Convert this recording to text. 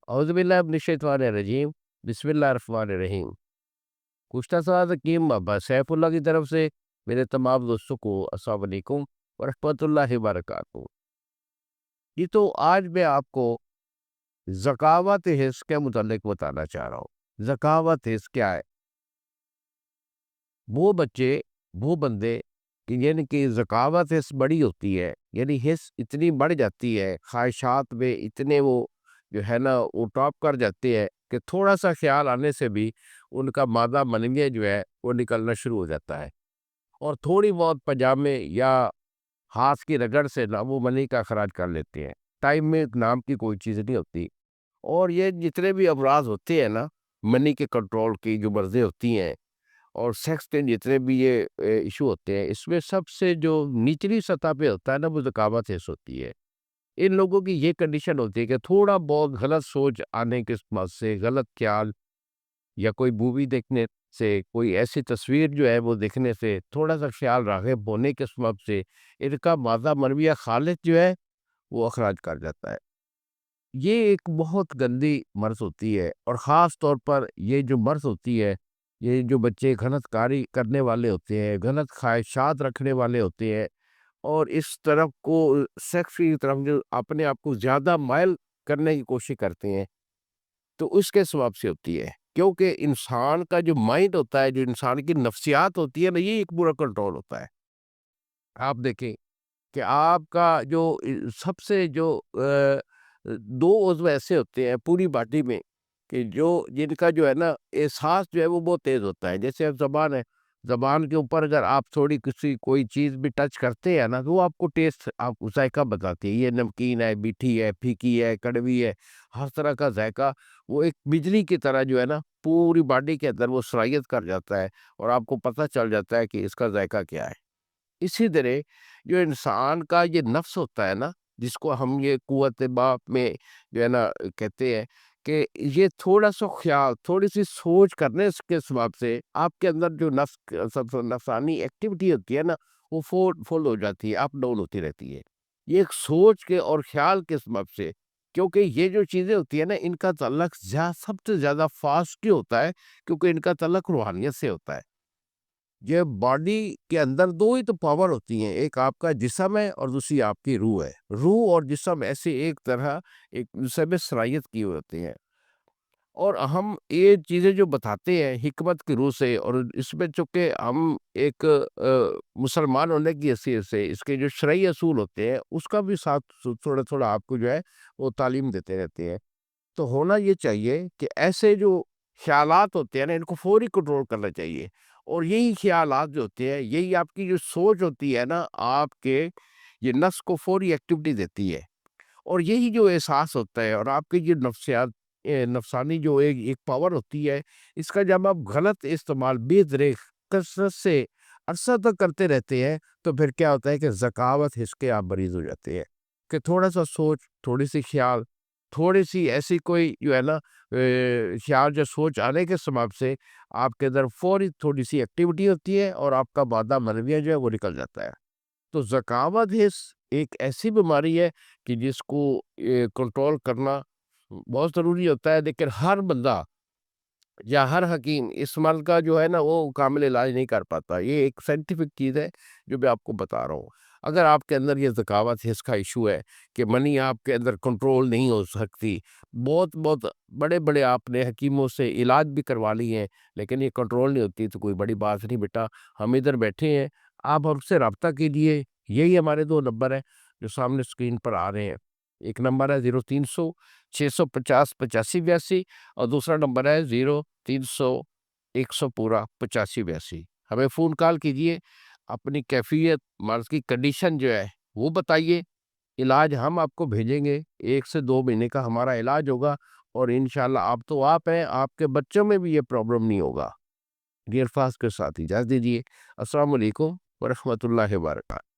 औज़ुबिल्लाहि बिस्मिल्लाहिर्रहमानिर्रहीम। कुश्ता साद हकीम बाबा सैफुल्लाह की तरफ से मेरे तमाम दोस्तों को अस्सलाम वालेकुम व रहमतुल्लाहि व बरकातहू। जी, तो आज मैं आपको ज़कावत हिस्स के मुतालिक बताना चाह रहा हूँ। ज़कावत हिस्स क्या है? वो बच्चे, वो बंदे कि यानी कि ज़कावत हिस्स बड़ी होती है, यानी हिस्स इतनी बढ़ जाती है, ख़्वाहिशात में इतने वो जो है ना वो टॉप कर जाते हैं कि थोड़ा-सा ख़्याल आने से भी उनका मादा मनविया जो है वो निकलना शुरू हो जाता है। और थोड़ी बहुत पजामे या हाथ की रगड़ से ना वो मनी का अखराज कर लेते हैं। टाइम में नाम की कोई चीज़ नहीं होती। और ये जितने भी अमराज़ होते हैं ना, मनी के कंट्रोल की जो मर्ज़ें होती हैं और सेक्स के जितने भी ये इशू होते हैं, इसमें सबसे जो निचली सतह पे होता है ना, वो ज़कावत हिस्स होती है। इन लोगों की ये कंडीशन होती है कि थोड़ा बहुत गलत सोच आने के वजह से, गलत ख्याल या कोई मूवी देखने से, कोई ऐसी तस्वीर जो है वो देखने से, थोड़ा-सा ख़्याल राग़िब होने के सबब से इनका मादा मरविया खालिद जो है वो अख़राज कर जाता है। ये एक बहुत गंदी मर्ज़ होती है और ख़ास तौर पर ये जो मर्ज़ होती है, ये जो बच्चे गलत कारी करने वाले होते हैं, गलत ख़्वाहिशात रखने वाले होते हैं और इस तरफ को सेक्स की तरफ जो अपने आप को ज़्यादा माइल करने की कोशिश करते हैं, तो उसके सबब से होती है। क्योंकि इंसान का जो माइंड होता है, जो इंसान की नफ्सियात होती है ना, ये एक पूरा कंट्रोल होता है। आप देखें कि आपका जो सबसे जो 2 उज़्व ऐसे होते हैं पूरी बॉडी में कि जो जिनका जो है ना एहसास जो है वो बहुत तेज़ होता है। जैसे अब ज़बान है, ज़बान के ऊपर अगर आप थोड़ी किसी कोई चीज़ भी टच करते हैं ना, तो वो आपको टेस्ट आप ज़ायक़ा बताती है। ये नमकीन है, मीठी है, फीकी है, कड़वी है, हर तरह का ज़ायक़ा वो एक बिजली की तरह जो है ना पूरी बॉडी के अंदर वो सरायत कर जाता है और आपको पता चल जाता है कि इसका ज़ायक़ा क्या है। इसी तरह जो इंसान का ये नफ्स होता है ना, जिसको हम ये कुव्वत बाप में जो है ना कहते हैं कि ये थोड़ा-सा ख़्याल, थोड़ी-सी सोच करने के सबब से आपके अंदर जो सब नफ़्सानी एक्टिविटी होती है ना, वो फुल हो जाती है, अप डाउन होती रहती है। ये एक सोच के और ख़्याल के सबब से, क्योंकि ये जो चीज़ें होती है ना, इनका तल्लक सबसे ज़्यादा फ़ास्ट क्यों होता है? क्योंकि इनका तल्लक रूहानियत से होता है। ये बॉडी के अंदर 2 ही तो पावर होती हैं, एक आपका जिस्म है और दूसरी आपकी रूह है। रूह और जिस्म ऐसे एक तरह एक दूसरे में सरायत किए हुए होते हैं और हम ये चीज़ें जो बताते हैं हिकमत की रूह से और इसमें चूँकि हम एक मुसलमान होने की हैसियत से इसके जो शरई असूल होते हैं, उसका भी साथ थोड़ा-थोड़ा आपको जो है वो तालीम देते रहते हैं। तो होना ये चाहिए कि ऐसे जो ख़्यालात होते हैं ना, इनको फ़ौरी कंट्रोल करना चाहिए और यही ख़्यालात जो होते हैं, यही आपकी जो सोच होती है ना, आपके ये नफ़्स को फ़ौरी एक्टिविटी देती है और यही जो एहसास होता है और आपकी जो नफ़्सानी जो एक एक पावर होती है, इसका जब आप गलत इस्तेमाल बेदरेक कसरत से अरसा तक करते रहते हैं, तो फिर क्या होता है कि ज़कावत हिस्स के आप मरीज़ हो जाते हैं कि थोड़ा-सा सोच, थोड़ी-सी ख़्याल, थोड़ी-सी ऐसी कोई जो है ना ख़्याल या सोच आने के सबब से आपके अंदर फ़ौरी थोड़ी-सी एक्टिविटी होती है और आपका मादा मनविया जो है वो निकल जाता है। तो ज़कावत हिस्स एक ऐसी बीमारी है कि जिसको कंट्रोल करना बहुत ज़रूरी होता है, लेकिन हर बंदा या हर हकीम इस मर्ज़ का जो है ना वो कामिल इलाज नहीं कर पाता। ये एक साइंटिफिक चीज़ है जो मैं आपको बता रहा हूँ। अगर आपके अंदर ये ज़कावत हिस्स का इश्यू है कि मनी आपके अंदर कंट्रोल नहीं हो सकती, बहुत-बहुत बड़े-बड़े आपने हकीमों से इलाज भी करवा लिए हैं, लेकिन ये कंट्रोल नहीं होती, तो कोई बड़ी बात नहीं बेटा, हम इधर बैठे हैं, आप हमसे राब्ता कीजिए। यही हमारे 2 नंबर हैं, जो सामने स्क्रीन पर आ रहे हैं। एक नंबर है 0300 650 8582 और दूसरा नंबर है 0300 100 पूरा 8582। हमें फ़ोन कॉल कीजिए, अपनी कैफ़ियत, मर्ज़ की कंडीशन जो है वो बताइए, इलाज हम आपको भेजेंगे, 1 से 2 महीने का हमारा इलाज होगा और इंशाअल्लाह आप तो आप हैं, आपके बच्चों में भी ये प्रॉब्लम नहीं होगा। डियर फ़ास्ट के साथ इजाज़त दीजिए। अस्सलाम वालेकुम व रहमतुल्लाहि व बरकातहू।